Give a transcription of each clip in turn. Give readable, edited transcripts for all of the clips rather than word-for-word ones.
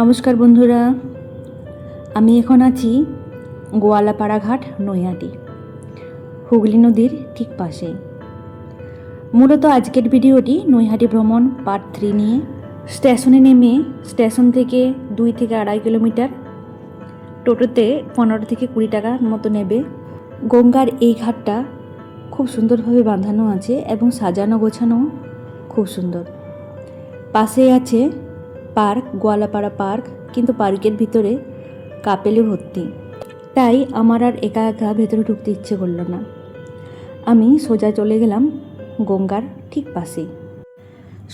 নমস্কার বন্ধুরা, আমি এখন আছি গোয়ালাপাড়া ঘাট নৈহাটি, হুগলি নদীর ঠিক পাশেই। মূলত আজকের ভিডিওটি নৈহাটি ভ্রমণ পার্ট 3 নিয়ে। স্টেশনে নেমে স্টেশন থেকে 2 থেকে 2.5 কিলোমিটার, টোটোতে 15 থেকে 20 টাকার মতো নেবে। গঙ্গার এই ঘাটটা খুব সুন্দরভাবে বাঁধানো আছে এবং সাজানো গোছানো খুব সুন্দর। পাশেই আছে পার্ক, গোয়ালাপাড়া পার্ক, কিন্তু পার্কের ভিতরে কাপেলে ভর্তি, তাই আমার আর একা একা ভেতরে ঢুকতে ইচ্ছে করলো না। আমি সোজা চলে গেলাম গঙ্গার ঠিক পাশেই।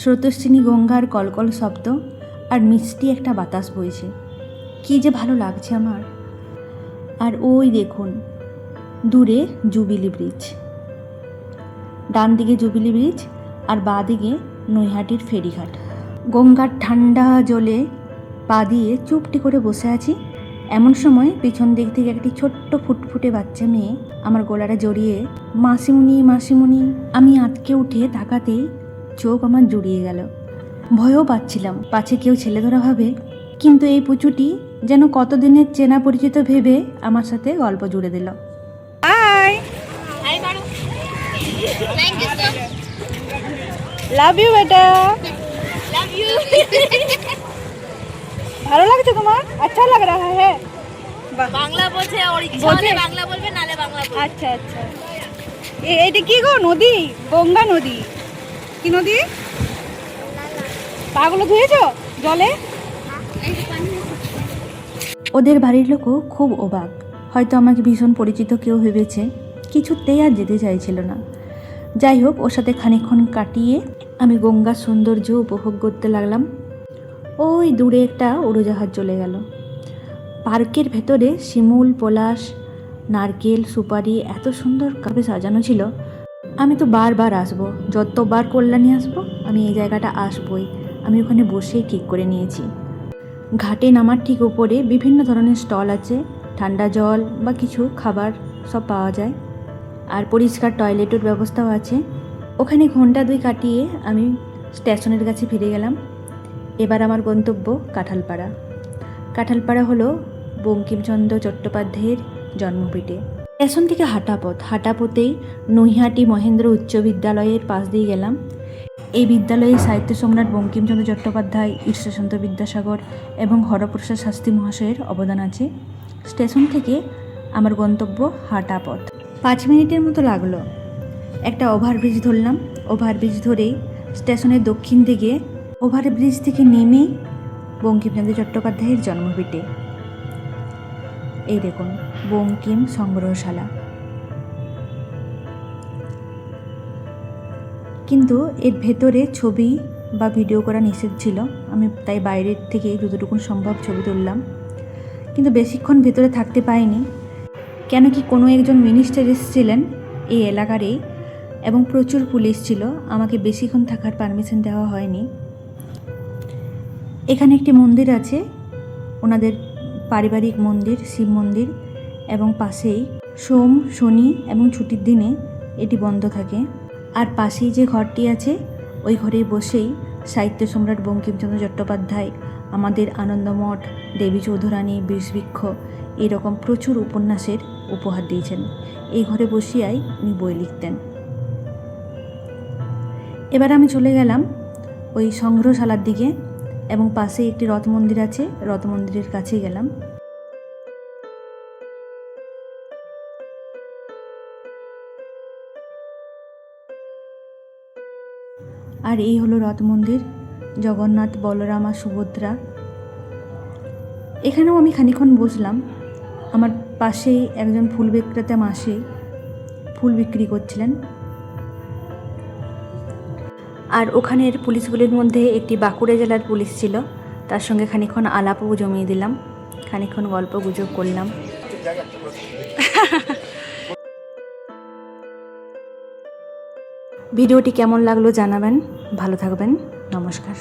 স্রোতস্বিনী গঙ্গার কলকল শব্দ আর মিষ্টি একটা বাতাস বইছে, কী যে ভালো লাগছে আমার। আর ওই দেখুন দূরে জুবিলি ব্রিজ, ডান দিকে জুবিলি ব্রিজ আর বাঁ দিকে নৈহাটির ফেরিঘাট। গঙ্গার ঠান্ডা জলে পা দিয়ে চুপটি করে বসে আছি। এমন সময় পিছন দিক থেকে একটি ছোট্ট ফুটফুটে বাচ্চা মেয়ে আমার গলাটা জড়িয়ে মাসিমুনি মাসিমুনি। আমি আটকে উঠে তাকাতেই চোখ আমার জুড়িয়ে গেল। ভয়ও পাচ্ছিলাম পাছে কেউ ছেলে ধরা ভাবে, কিন্তু এই পুচুটি যেন কতদিনের চেনা পরিচিত ভেবে আমার সাথে গল্প জুড়ে দিল। লাভ ইউ বেটা। ভালো লাগছে তোমার? আচ্ছা লাগ रहा है। বাংলা বোঝে, আর ইচ্ছা হলে বাংলা বলবে, নালে বাংলা বলবে। আচ্ছা আচ্ছা, এটা কি গো? নদী? গঙ্গা নদী? কি নদী? পাগুলো ধুয়েছো জলে? ওদের বাড়ির লোকও খুব অবাক, হয়তো আমাকে ভীষণ পরিচিত কেউ ভেবেছে, কিছুতেই আর যেতে চাইছিল না। যাই হোক, ওর সাথে খানিকক্ষণ কাটিয়ে আমি গঙ্গার সৌন্দর্য উপভোগ করতে লাগলাম। ওই দূরে একটা উড়োজাহাজ চলে গেল। পার্কের ভেতরে শিমুল, পলাশ, নারকেল, সুপারি এত সুন্দরভাবে সাজানো ছিল। আমি তো বারবার আসবো, যতবার কল্যাণী আসবো আমি এই জায়গাটা আসবই। আমি ওখানে বসেই ঠিক করে নিয়েছি। ঘাটে নামার ঠিক উপরে বিভিন্ন ধরনের স্টল আছে, ঠান্ডা জল বা কিছু খাবার সব পাওয়া যায়, আর পরিষ্কার টয়লেটের ব্যবস্থাও আছে। ওখানে ঘন্টা 2 কাটিয়ে আমি স্টেশনের কাছে ফিরে গেলাম। এবার আমার গন্তব্য কাঁঠালপাড়া। কাঁঠালপাড়া হলো বঙ্কিমচন্দ্র চট্টোপাধ্যায়ের জন্মভিটে। স্টেশন থেকে হাঁটাপথেই নৈহাটি মহেন্দ্র উচ্চ বিদ্যালয়ের পাশ দিয়ে গেলাম। এই বিদ্যালয়ে সাহিত্য সম্রাট বঙ্কিমচন্দ্র চট্টোপাধ্যায়, ঈশ্বরচন্দ্র বিদ্যাসাগর এবং হরপ্রসাদ শাস্ত্রী মহাশয়ের অবদান আছে। স্টেশন থেকে আমার গন্তব্য হাঁটাপথ। 5 মিনিটের মতো লাগলো। একটা ওভারব্রিজ ধরলাম। ওভারব্রিজ ধরেই স্টেশনের দক্ষিণ দিকে ওভারব্রিজ থেকে নেমে বঙ্কিমচন্দ্র চট্টোপাধ্যায়ের জন্মভিটে। এই দেখুন বঙ্কিম সংগ্রহশালা। কিন্তু এর ভেতরে ছবি বা ভিডিও করা নিষেধ ছিল, আমি তাই বাইরের থেকে যতটুকু সম্ভব ছবি তুললাম। কিন্তু বেশিক্ষণ ভেতরে থাকতে পাইনি, কেন কি কোনো একজন মিনিস্টার এসেছিলেন এই এলাকারই এবং প্রচুর পুলিশ ছিল, আমাকে বেশিক্ষণ থাকার পারমিশন দেওয়া হয়নি। এখানে একটি মন্দির আছে, ওনাদের পারিবারিক মন্দির, শিব মন্দির, এবং পাশেই সোম, শনি এবং ছুটির দিনে এটি বন্ধ থাকে। আর পাশেই যে ঘরটি আছে ওই ঘরে বসেই সাহিত্য সম্রাট বঙ্কিমচন্দ্র চট্টোপাধ্যায় আমাদের আনন্দমঠ, দেবী চৌধুরানী, বিষবৃক্ষ এরকম প্রচুর উপন্যাসের উপহার দিয়েছেন। এই ঘরে বসিয়াই উনি বই লিখতেন। এবার আমি চলে গেলাম ওই সংগ্রহশালার দিকে, এবং পাশে একটি রথ মন্দির আছে, রথ মন্দিরের কাছে গেলাম। আর এই হলো রথ মন্দির, জগন্নাথ, বলরাম আর সুভদ্রা। এখানেও আমি খানিকক্ষণ বসলাম। আমার পাশেই একজন ফুল বিক্রেতা মাসি ফুল বিক্রি করছিলেন। আর ওখানের পুলিশগুলির মধ্যে একটি বাঁকুড়া জেলার পুলিশ ছিল, তার সঙ্গে খানিকক্ষণ আলাপও জমিয়ে দিলাম, খানিকক্ষণ গল্প গুজব করলাম। ভিডিওটি কেমন লাগলো জানাবেন। ভালো থাকবেন। নমস্কার।